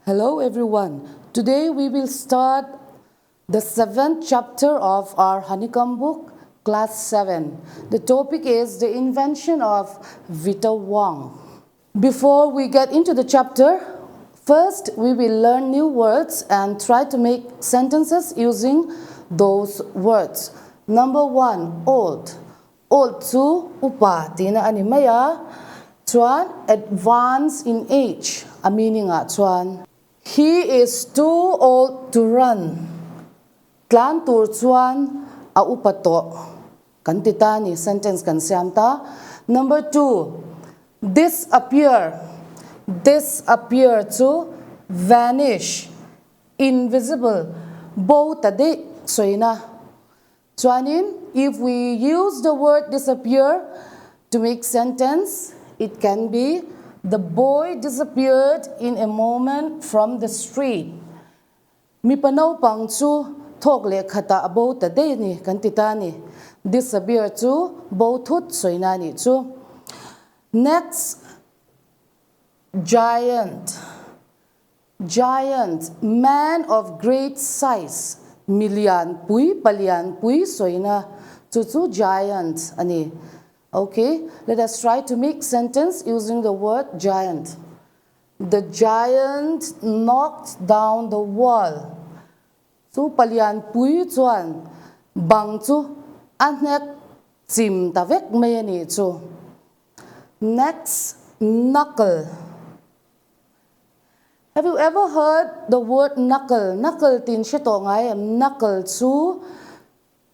Hello everyone. Today we will start the 7th chapter of our Honeycomb book, class 7. The topic is the invention of Vita Wonk. Before we get into the chapter, first we will learn new words and try to make sentences using those words. Number 1, old. Old to upa tina animaya chuan advanced in age a meaning chuan he is too old to run. Tlan tur chuan a upato. Kan titani sentence kan siamta. Number 2, disappear. Disappear to vanish. Invisible. Bo tade soina. Chuanin, if we use the word disappear to make sentence, it can be the boy disappeared in a moment from the street. Mi panaw pang chu thok le khata abo ta de ni kan titani disappear chu bo thut soina ni chu. Next, giant. Giant, man of great size. Milian pui palian pui soina chu giant ani. Okay, let us try to make sentence using the word giant. The giant knocked down the wall. Chu palian pui chuan bang chu anek chim ta vek mai ani chu. Next, knuckle. Have you ever heard the word knuckle? Knuckle tin she to ngai knuckle chu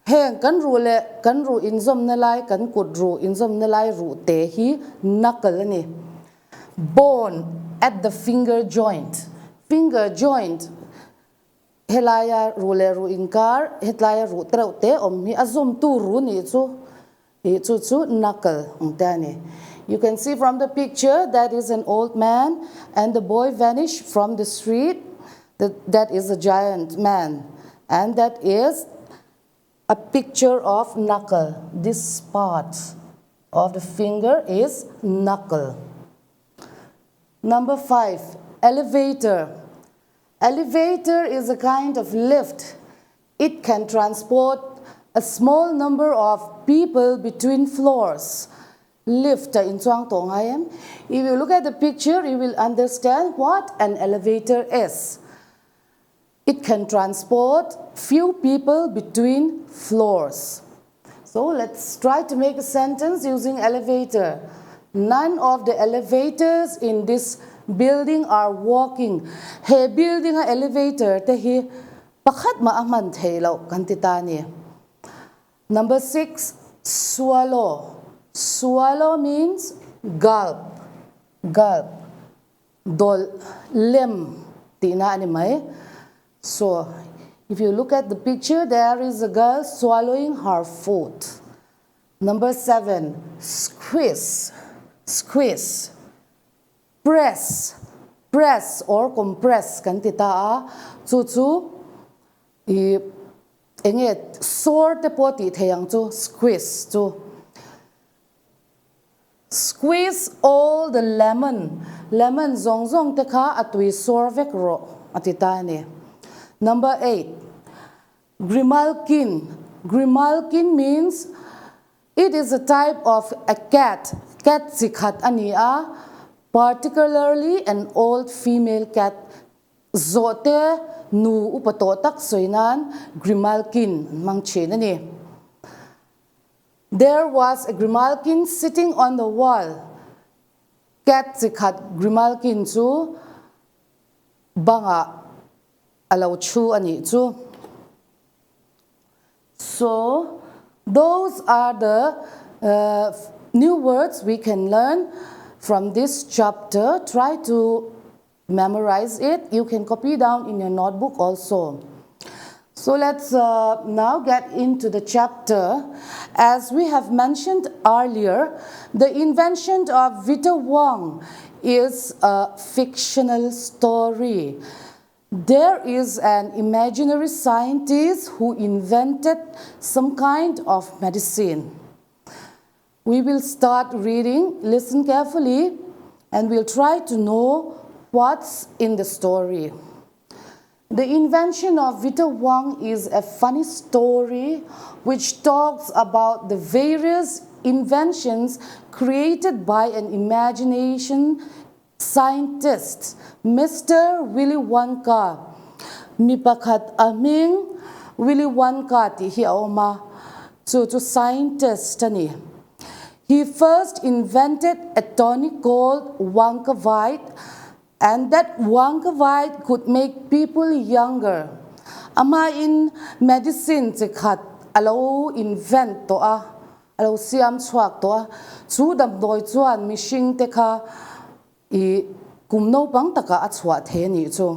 heng kan ru le kan ru inzom na lai kan kut ru inzom na lai ru te hi knuckle ani. Bone at the finger joint. Finger joint helaya ru le ru inkar hetlaya ru trau te om hi azum tu ru ni chu knuckle ungtani. You can see from the picture that is an old man and the boy vanished from the street. That is a giant man, and that is a picture of knuckle. This part of the finger is knuckle. Number 5, elevator. Elevator is a kind of lift. It can transport a small number of people between floors. Lift in chuang tong hayam. If you look at the picture, you will understand what an elevator is. It can transport few people between floors. So let's try to make a sentence using elevator. None of the elevators in this building are working. He building a elevator te hi pakhat ma aman thelo kan titani. Number 6, swallow. Swallow means gulp. Gulp. Dol lem tina animai. So, if you look at the picture, there is a girl swallowing her food. Number 7, squeeze. Squeeze. Press. Press or compress kan tita chu enget sort te poti theyang chu squeeze chu. Squeeze all the lemon. Lemon zong zong te kha atui sor vek ro atitani. Number 8, grimalkin. Grimalkin means it is a type of a cat. Cat sikhat ania, particularly an old female cat. Zote nu upato tak soinan grimalkin mangchen ani. There was a grimalkin sitting on the wall. Cat sikhat grimalkin chu banga alaw chu ani chu. So those are the new words we can learn from this chapter. Try to memorize it. You can copy down in your notebook also. So let's now get into the chapter. As we have mentioned earlier, the invention of Vita Wonk is a fictional story. There is an imaginary scientist who invented some kind of medicine. We will start reading. Listen carefully and we'll try to know what's in the story. The invention of Vita Wonk is a funny story which talks about the various inventions created by an imagination scientist, Mr. Willy Wonka. Mipakat aming Willy Wonka ti hi oma to scientist ani. He first invented a tonic called Wonkovite, and that Wonkovite could make people younger. Ama in medicine te khat alo invent to a alo siam chuak to a chu dam doi chuan mishing te kha I kumno pang taka a chhuat the ni chu.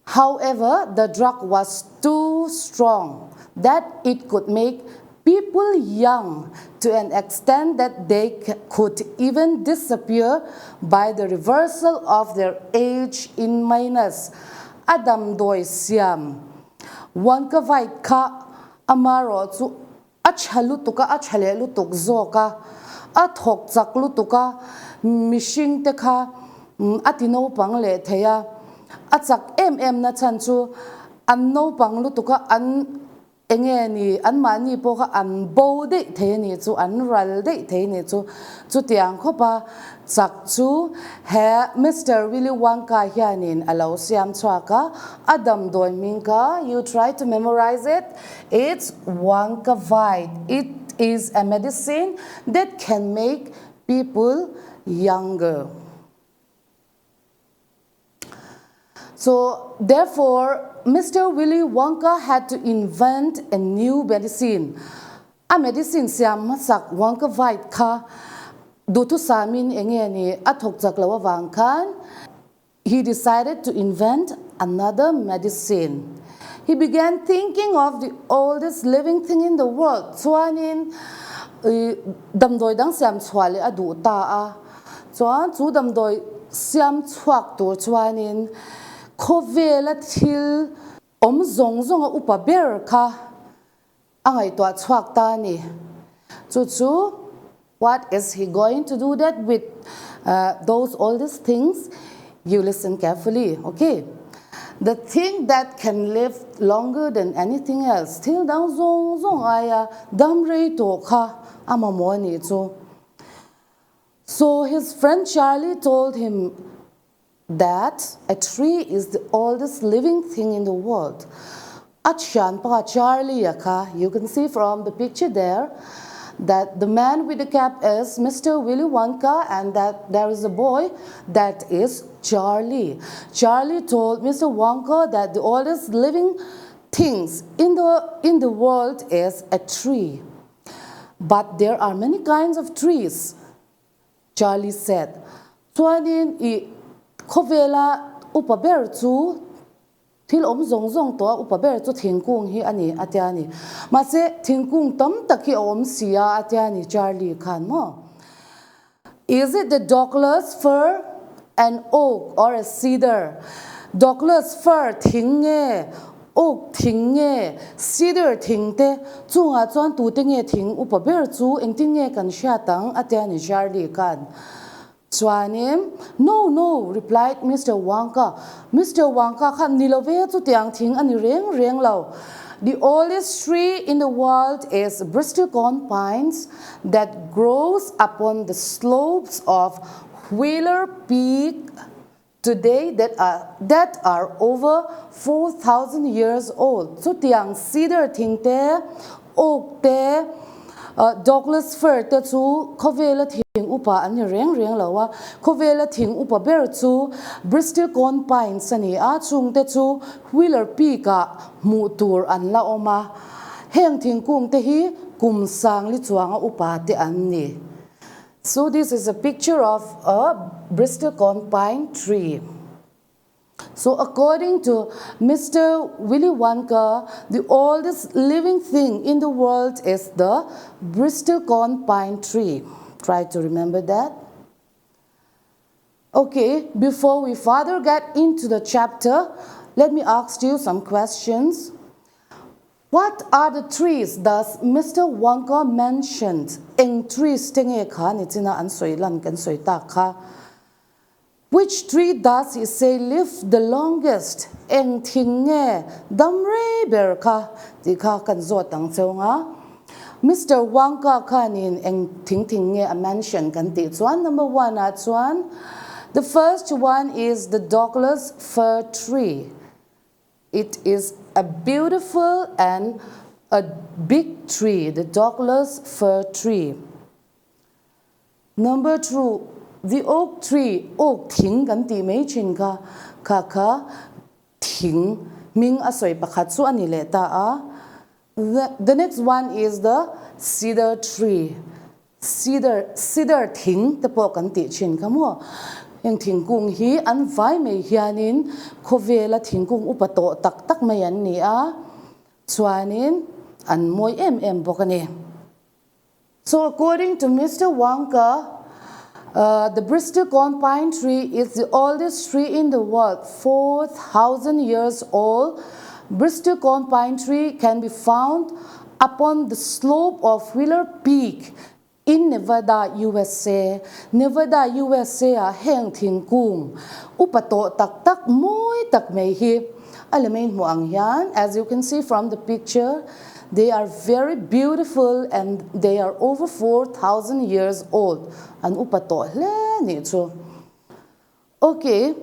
However, the drug was too strong that it could make people young to an extent that they could even disappear by the reversal of their age in minus. Adam doi siam. Wonkovite ka amaro chu achhalu tuka achhale lu tuk zoka athok chaklu tuka mishing te kha atino pang le theya achak na chan chu an no pang lu tuka an enge ni an mani po kha an bo de the ni chu an ral de the ni chu tiang kho pa chak chu he Mr. Willy Wonka hianin alo siam chwaka adam doi mingka. You try to memorize it. It's Wonkovite. It is a medicine that can make people younger. So therefore, Mr. Willy Wonka had to invent a new medicine. A medicine siam masak Wonkovite ka dutu samin engeni athok jaklawa wangkan. He decided to invent another medicine. He began thinking of the oldest living thing in the world. Chuanin damdoi dang siam chwale adu ta a. Chuan chu damdoi siam chhuak tur chuanin khovela thil zong a upaber kha angai to chhuak ta ni. Chu what is he going to do that with those oldest things? You listen carefully, okay? The thing that can live longer than anything else. Till dang zong aya dam rei to kha amamo ni chu. So his friend Charlie told him that a tree is the oldest living thing in the world. Achan pa Charlie ka, you can see from the picture there that the man with the cap is Mr. Willy Wonka and that there is a boy that is Charlie. Charlie told Mr. Wonka that the oldest living things in the world is a tree. But there are many kinds of trees, Charlie said. Chuanin I khovela upaber chu thil zong to upaber chu thingkung hi ani atiani mase thingkung tam taki sia atiani Charlie khan mo. Is it the Douglas fir, an oak or a cedar? Douglas fir thinge, oak thinge, cedar thingte chunga chuan tu tinge thing upaber chu engtinge kan sha tang atiani Charlie khan. Chuanim, no, replied Mr. Wonka. Mr. Wonka khan nilove chu tiang thing ani reng lo. The oldest tree in the world is bristlecone pines that grows upon the slopes of Wheeler Peak today that are over 4,000 years old. So tiang cedar thing te, oak te, Douglas fir te chu khovela thing upa ani reng lawa khovela thing upa ber chu bristlecone pines ani a chung te chu Wheeler Peak a mu tur an la oma heng thingkung te hi kum sang li chuanga upa te an ni. So this is a picture of a bristlecone pine tree. So according to Mr. Willy Wonka, the oldest living thing in the world is the bristlecone pine tree. Try to remember that. Okay, before we further get into the chapter, let me ask you some questions. What are the trees does Mr. Wonka mentioned? Eng trees tenge kha ni china an soi lan kan soi ta kha. Which tree does he say live the longest? Eng thing nge damre ber ka ti kha kan zo tang chonga. Mr. Wonk kanin eng thing nge a mention kan ti chuan number 1 a chuan. The first one is the Douglas fir tree. It is a beautiful and a big tree, the Douglas fir tree. Number 2, the oak tree. Oak thing kan ti mai chin ka thing ming asoi pakhat chu ani le ta a. The next one is the cedar tree. Cedar thing te po kan ti chin ka mo. Yang thingkung hi an vai mai hianin khovela thingkung upato tak mai an ni a. Chuanin an moi em bokani. So according to Mr. Wonk, the Bristol corn pine tree is the oldest tree in the world, 4,000 years old. Bristol corn pine tree can be found upon the slope of Wheeler Peak in Nevada, USA. Nevada, USA a heng thingkung upato tak moi tak mai hi alamein mo ang yan. As you can see from the picture, they are very beautiful and they are over 4,000 years old. An upato le ni chu. Okay,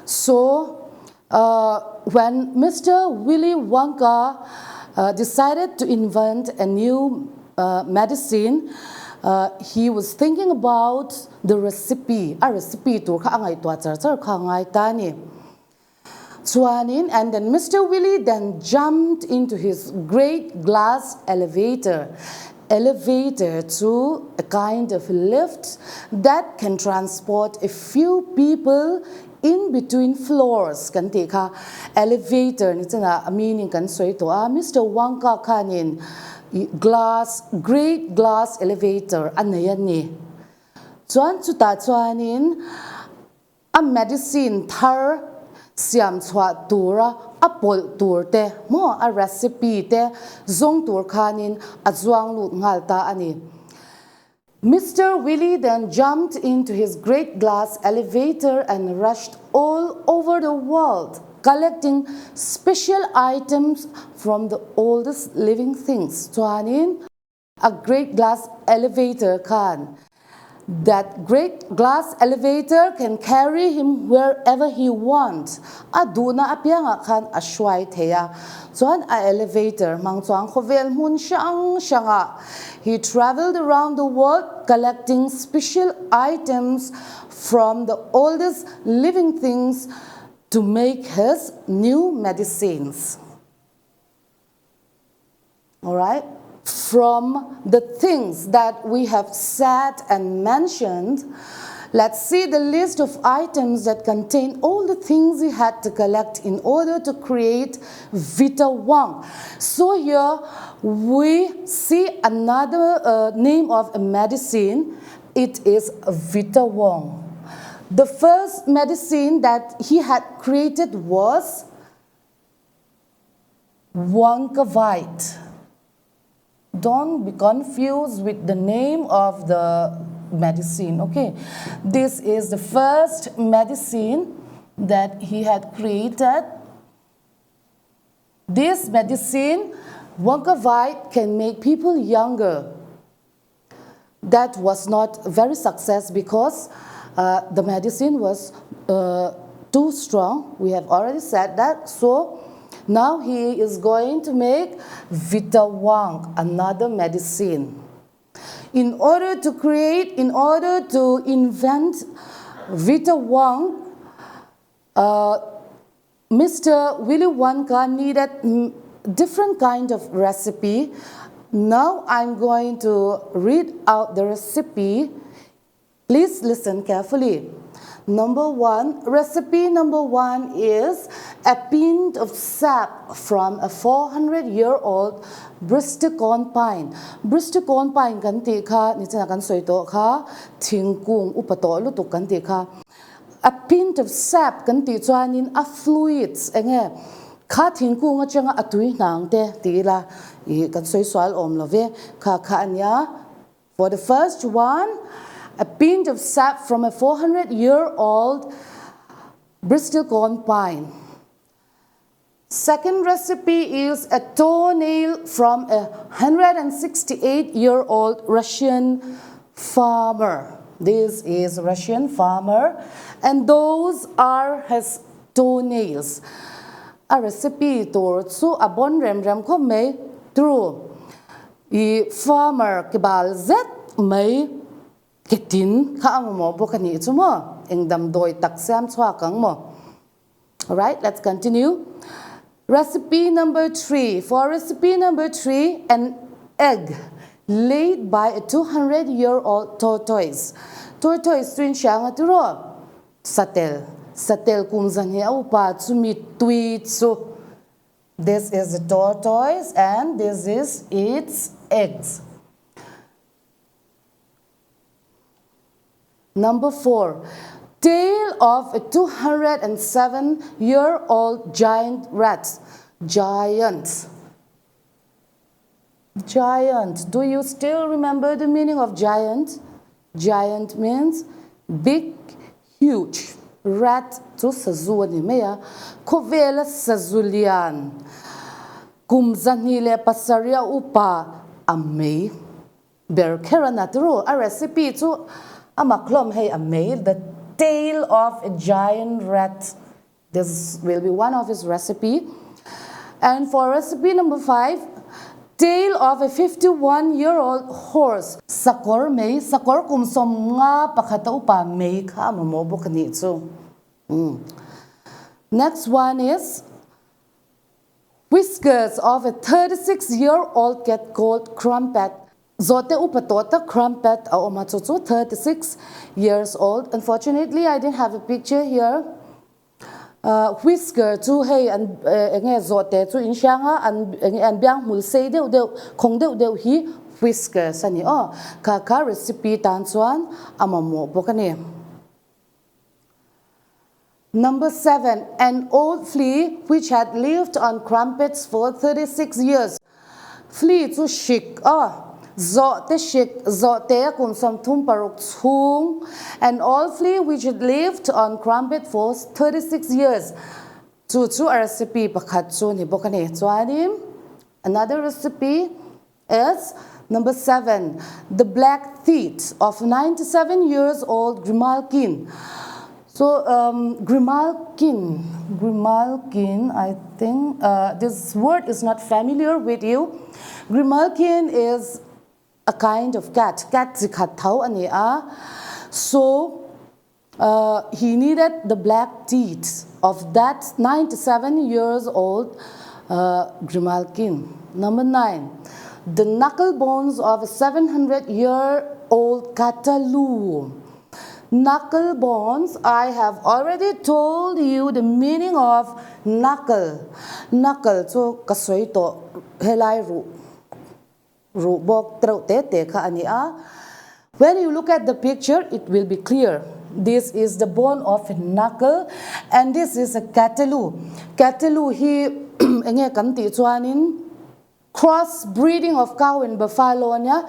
so when Mr. Willy Wonka decided to invent a new medicine, he was thinking about the recipe. A recipe to ka angai to char ka ngai ta ni. Chuanin, and then Mr. Willy then jumped into his great glass elevator to a kind of lift that can transport a few people in between floors. Kan ti ka elevator ni chana meaning kan soi to a Mr. Wonka kanin great glass elevator anayan ni. Chuan chu ta chuanin a medicine thar siam chwa tura apol turte mo a recipe te zong tur khanin a zuang lut ngal ta ani. Mr. Willy then jumped into his great glass elevator and rushed all over the world, collecting special items from the oldest living things. Chuanin a great glass elevator khan. That great glass elevator can carry him wherever he wants. Aduna apianga khan ashwai theya. Chuan a elevator mang chuang khovel mun shanga. He traveled around the world collecting special items from the oldest living things to make his new medicines. All right? From the things that we have said and mentioned, let's see the list of items that contain all the things he had to collect in order to create Vita Wonk. So here we see another name of a medicine. It is Vita Wonk. The first medicine that he had created was Wonk. Don't be confused with the name of the medicine, okay? This is the first medicine that he had created. This medicine, Wonk, can make people younger. That was not very successful because the medicine was too strong. We have already said that. So now he is going to make Vita Wonk, another medicine. In order to invent Vita Wonk, Mr. Willy Wonka needed different kind of recipe. Now I'm going to read out the recipe. Please listen carefully. Recipe number one is a pint of sap from a 400-year-old Bristol corn pine. Bristol corn pine kan ti kha ni chana kan soito kha thingkung upato lutuk kan ti kha. A pint of sap kan ti chuanin a fluids enge kha thingkung achanga atui nang te ti la I kan soi swal om love kha anya. For the first one, a pint of sap from a 400-year-old Bristlecone pine. Second recipe is a toenail from a 168-year-old Russian farmer. This is Russian farmer, and those are his toenails. A recipe to su abon rem ko may true. I farmer kibal zet may kitin ka mo bokani mo engdam doi taksam chwa kang mo. All right, let's continue. Recipe number 3. For recipe number 3, an egg laid by a 200-year-old tortoise. Tortoise twin siya nga turo. Satel. Satel kumzan hiya upa tsumit tweet. So, this is the tortoise and this is its eggs. Number 4. Tail of a 207-year-old giant rat. Giant. Giant. Do you still remember the meaning of giant? Giant means big, huge. Rat to sazuani meya. Kovela sazulian. Kumzanile pasaria upa amei. Berkera naturo. A recipe to amaklom hey amei. The tail of a giant rat. This will be one of his recipe. And for recipe number 5, tail of a 51-year-old horse. Sakor may, sakor kumsom nga pakata upa may ka mamobo kanitso. Next one is whiskers of a 36-year-old cat called Crumpet. Zote upatota Crumpet aomatsoto 36 years old. Unfortunately, I didn't have a picture here. Whisker to hey and zote to in shanga and biang mul say de kong de he whisker sani kaka recipe tansuan amamo bokane. Number 7, an old flea which had lived on Crumpets for 36 years. Flea to shik zote shik zote kum som tum paruk chung, an old flea which had lived on Crumpet for 36 years. To a recipe pakatsu ni bokane chuanim. Another recipe is number 7, the black teeth of 97 years old Grimalkin. So Grimalkin, I think this word is not familiar with you. Grimalkin is a kind of cat. Cat zikatau ania. So he needed the black teeth of that 97 years old Grimalkin. Number 9, the knuckle bones of a 700-year-old Cataloo. Knuckle bones, I have already told you the meaning of knuckle. Knuckle, so kasoi to helai ru bok trau te ka ania. When you look at the picture, it will be clear. This is the bone of a knuckle, and this is a Cataloo. Cataloo he enge kanti chuanin cross breeding of cow and buffalo nya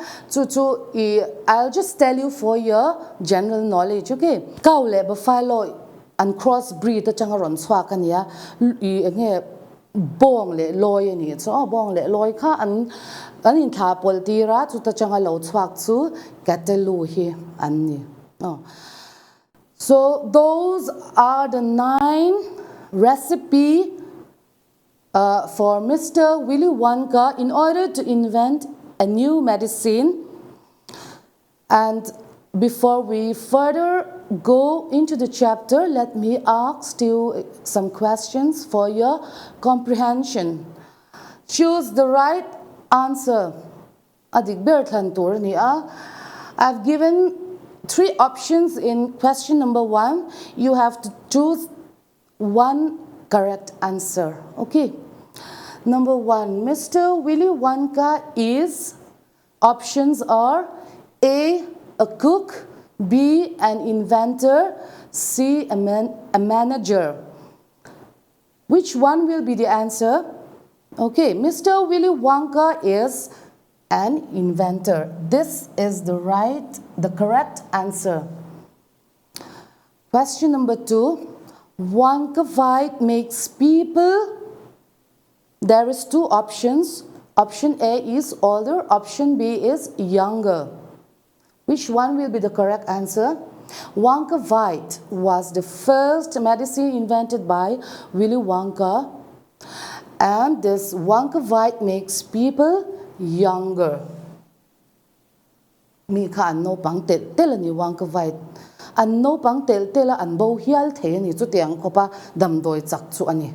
I'll just tell you for your general knowledge, okay? Cow le buffalo and cross breed ta changaron chwa kania enge bong le loy ni so bong le loy kha an in tha pol ti ra chu ta changa lo chwak chu Cataloo hi an ni. So those are the 9 recipe for Mr. Willy Wonka in order to invent a new medicine. And before we further go into the chapter, let me ask you some questions for your comprehension. Choose the right answer. I've given 3 options in question number 1. You have to choose one correct answer. Okay. Number 1, Mr. Willy Wonka is, options are A, a cook, B, an inventor, C, a manager. Which one will be the answer? Okay, Mr. Willy Wonka is an inventor. This is the correct answer. Question number 2. Wonkavite makes people. There is two options. Option A is older, option B is younger. Which one will be the correct answer? Wonkavite was the first medicine invented by Willy Wonka, and this Wonkavite makes people younger. Mi kha an no pang tel ni Wonkavite an no pang tel an bo hial the ni chu tiang khopa dam doi chak chu ani.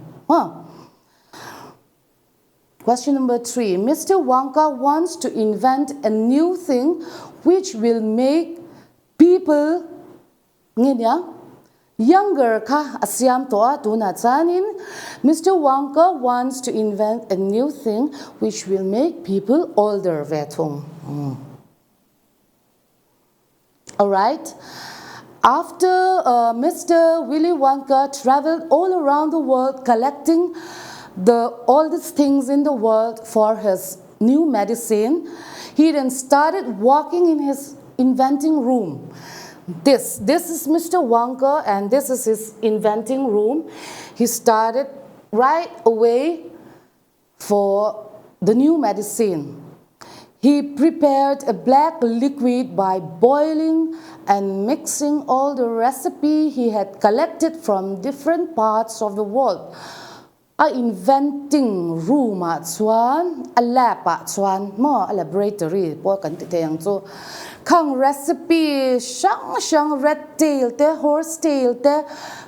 Question number 3. Mr. Wonka wants to invent a new thing which will make people younger ka asiam toa tuna chanin. Mr. Wonka wants to invent a new thing which will make people older vetung. Alright. After Mr. Willy Wonka traveled all around the world collecting the oldest things in the world for his new medicine, he then started walking in his inventing room. This is Mr. Wonka, and this is his inventing room. He started right away for the new medicine. He prepared a black liquid by boiling and mixing all the recipe he had collected from different parts of the world. A inventing room chuan a lab chuan mo a laboratory po kan ti yang chu khang recipe shang red tail te horse tail te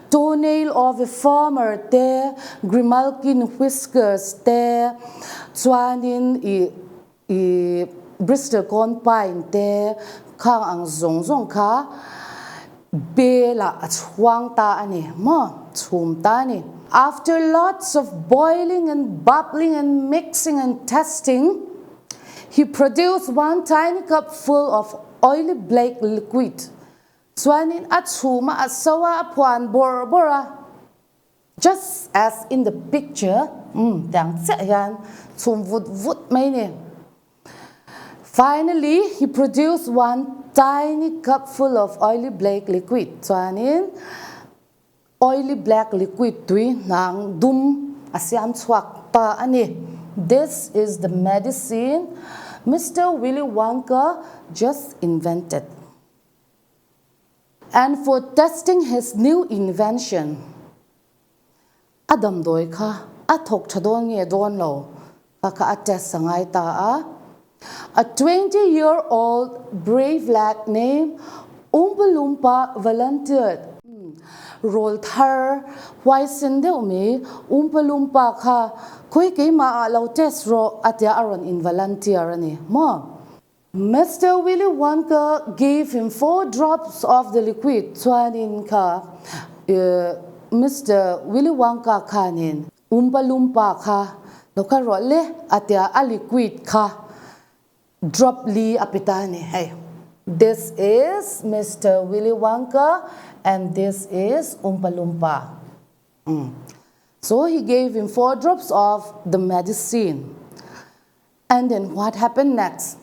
toenail of a farmer te grimalkin whiskers te chuan in I Bristol corn pine te khang ang zong kha bela chuang ta ani mo chum ta ni. After lots of boiling and bubbling and mixing and testing, he produced one tiny cup full of oily black liquid. Swanin achuma asawa puan bora. Just as in the picture, finally, he produced one tiny cup full of oily black liquid. Swanin oily black liquid tui nang dum asiam chuak pa ani. This is the medicine Mr. Willy Wonka just invented. And for testing his new invention, Adam doi ka athok chadon ye don lo ka test sangai ta a 20-year-old brave lad named Oompa Loompa volunteered. Roll thar why sende me Oompa Loompa kha koi ke ma lo test ro atia aron in volunteer ani mo. Mr. Willy Wonka gave him 4 drops of the liquid chuanin kha Mr. Willy Wonka khanin Oompa Loompa kha lokha ro le atia a liquid kha drop li apitani. Hey, this is Mr. Willy Wonka and this is Oompa Loompa. So he gave him 4 drops of the medicine. And then what happened next?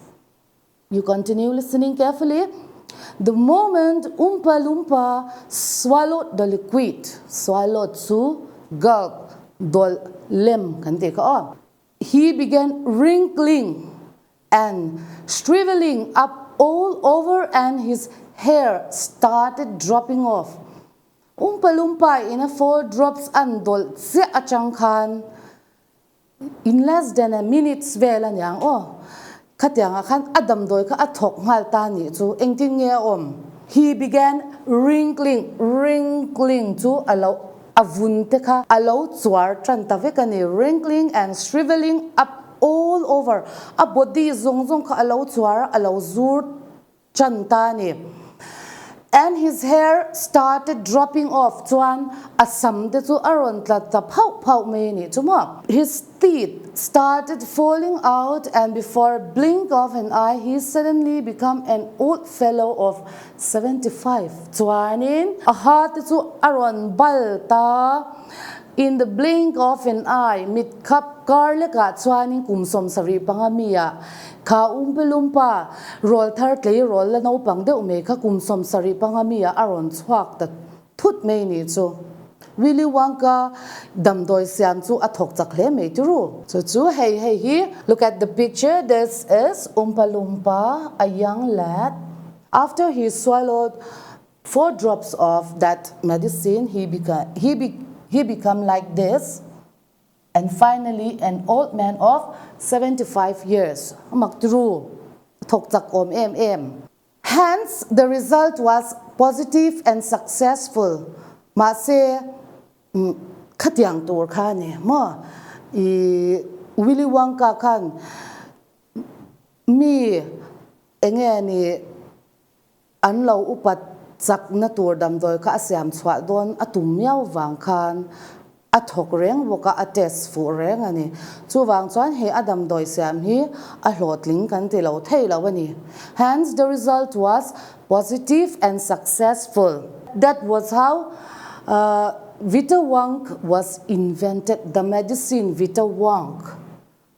You continue listening carefully. The moment Oompa Loompa swallowed the liquid, swallowed su gulp dol lem kan te ka he began wrinkling and shriveling up all over, and his hair started dropping off. Oompa Loompa in a 4 drops andol se achang khan in less than a minute's vela nyang khatyang khan adam doi ka athok ngal ta ni chu engtin nge om. He began wrinkling to allow avun te kha allow chuar tran ta ve kani wrinkling and shriveling up all over. A body zong ka allow chuar allow zur chan ta ni. And his hair started dropping off. Chuan asam de chu aron tla ta phau me ni chuma. His teeth started falling out, and before a blink of an eye, he suddenly became an old fellow of 75. Chuanin a heart chu aron balta. In the blink of an eye, mid cup garlica chuanin kumsom sari pangamia. Ka Oompa Loompa roll thar tlei roll la no pang de ume kha kumsom sari pangamia aron chuak ta thut me ni chu Willy Wonka damdoi siam chu athok chak hle me turu so chu hey hi look at the picture. This is Oompa Loompa, a young lad. After he swallowed 4 drops of that medicine, he become like this, and finally an old man of 75 years. Mak turu thok chak om em. Hence, the result was positive and successful. Ma se khatyang tur kha ne mo Willy Wonka khan mi enge ni anlo upat chak na tur dam doi kha siam chwa don atum miao wang khan athok reng boka ates fu reng ani chu wang chuan he adam doi siam hi a hlotling kan ti lo thei lo ani. Hence the result was positive and successful. That was how Vita Wonk was invented, the medicine Vita Wonk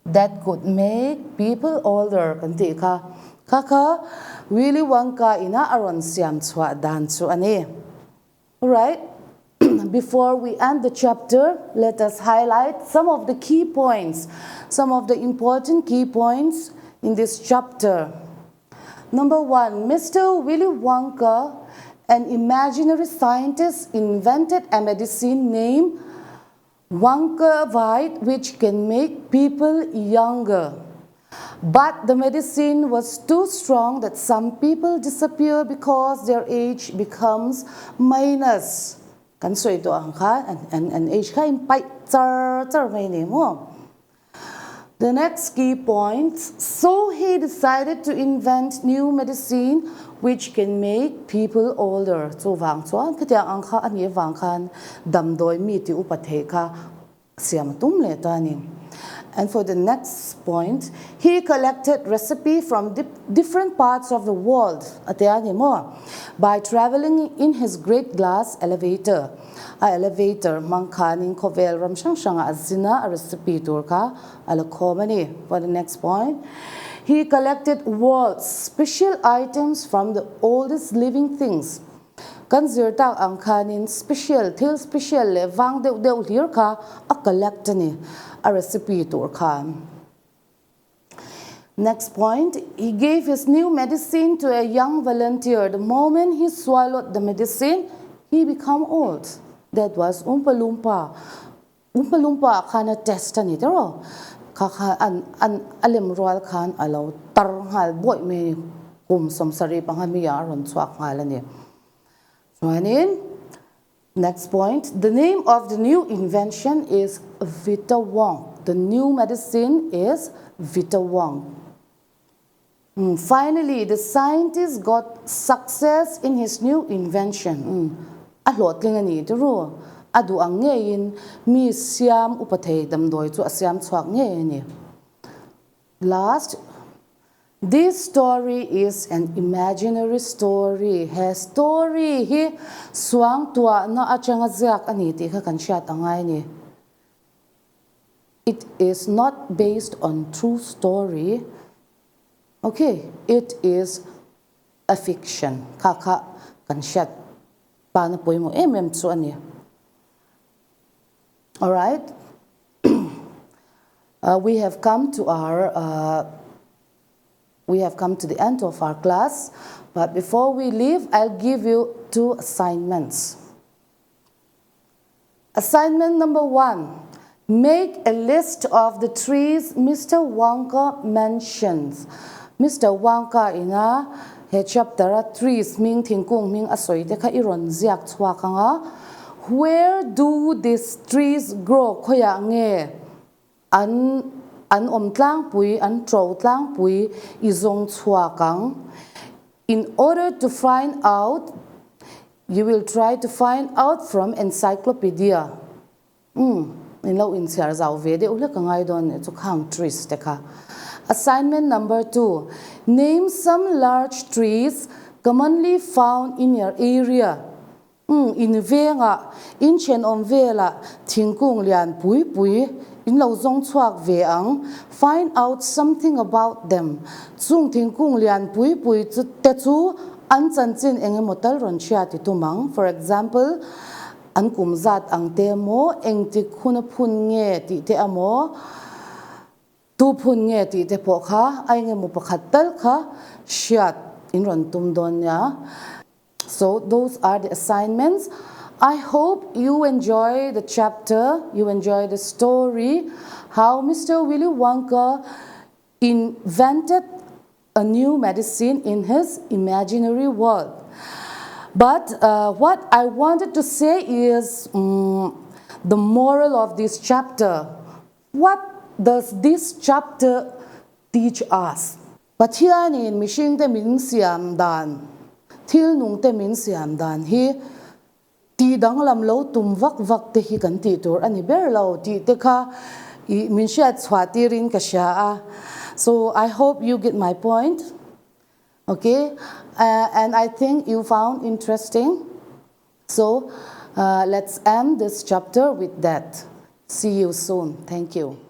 that could make people older kan ti kha Willy Wonka ina aron siam chwa dan chu ani. All right. Before we end the chapter, let us highlight some of the key points, some of the important key points in this chapter. Number 1, Mr. Willy Wonka, an imaginary scientist, invented a medicine named Wonka Vita, which can make people younger. But the medicine was too strong that some people disappear because their age becomes minus. Kan soi to ang kha an age kha in pai char mai ne mo. The next key point, so he decided to invent new medicine which can make people older. So wang chuan khatia ang kha ani wang khan dam doi mi ti upathe kha siam tum le ta ni. And for the next point, he collected recipe from different parts of the world by traveling in his great glass elevator. A elevator mangkhanin kovel ram shang azina a recipe turka alakomani. For the next point, he collected world's special items from the oldest living things. Kan zirta ang khanin special thil special le wang deu hlir kha a collect ni a recipe tur khan. Next point, he gave his new medicine to a young volunteer. The moment he swallowed the medicine, he became old. That was Oompa Loompa. Oompa Loompa khana test ani tero kha an alem roal khan alo tar hal boy me kum som sari pang mi ya ron chwak hal ani. Next point, the name of the new invention is Vita Wonk. The new medicine is Vita Wonk. Finally, the scientist got success in his new invention. Ahlotling ani turu adu ang ngein mi siam upathei dam doi chu asiam chhuak nge ani. Last, this story is an imaginary story. He story hi swang tua na achanga zak ani ti kha kan shat angai ni. It is not based on true story. Okay, it is a fiction. Kha kan shat pa na poi mo chu ani. All right. We have come to the end of our class, but before we leave, I'll give you 2 assignments. Assignment number 1, make a list of the trees Mr. Wonka mentions. Mr. Wonka ina he chapter trees ming thingkung ming asoi te kha iron ziak chwa kanga. Where do these trees grow? Khoya nge an om tlang pui an tro tlang pui izong chwa kang. In order to find out, you will try to find out from encyclopedia. In lo in siar zau ve de ule kangai don chu khang trees te kha. Assignment number 2, name some large trees commonly found in your area. In venga in chen om vela thingkung lian pui pui in lo zong chuak ve ang, find out something about them. Chung thingkung lian pui pui te chu an chan chin enge motal ron chia ti tumang. For example, an kum zat ang te mo eng ti khuna phun nge ti te amo tu phun nge ti te po kha ai nge mu pakhat tal kha shiat in ron tum don ya. So those are the assignments. I hope you enjoy the chapter, you enjoy the story, how Mr. Willy Wonka invented a new medicine in his imaginary world. But what I wanted to say is the moral of this chapter. What does this chapter teach us? Pathianin mishing te min siam dan, thil nung te min siam dan hi ti dang lam lo tum vak vak te hi kan ti tur ani ber lo ti te kha min sha chwati rin ka sha a. So I hope you get my point. Okay, and I think you found interesting. So let's end this chapter with that. See you soon. Thank you.